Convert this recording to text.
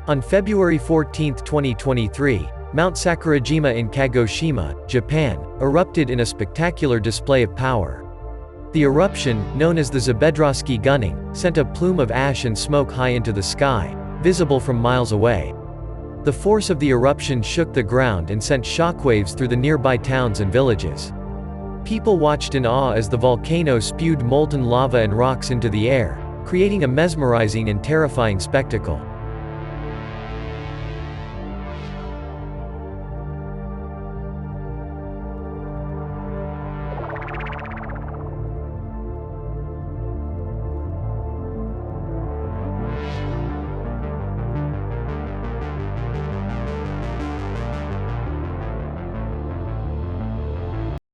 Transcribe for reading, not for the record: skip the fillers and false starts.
On February 14, 2023, Mount Sakurajima in Kagoshima, Japan, erupted in a spectacular display of power. The eruption, known as the Zabedrovsky gunning, sent a plume of ash and smoke high into the sky, visible from miles away. The force of the eruption shook the ground and sent shockwaves through the nearby towns and villages. People watched in awe as the volcano spewed molten lava and rocks into the air, creating a mesmerizing and terrifying spectacle.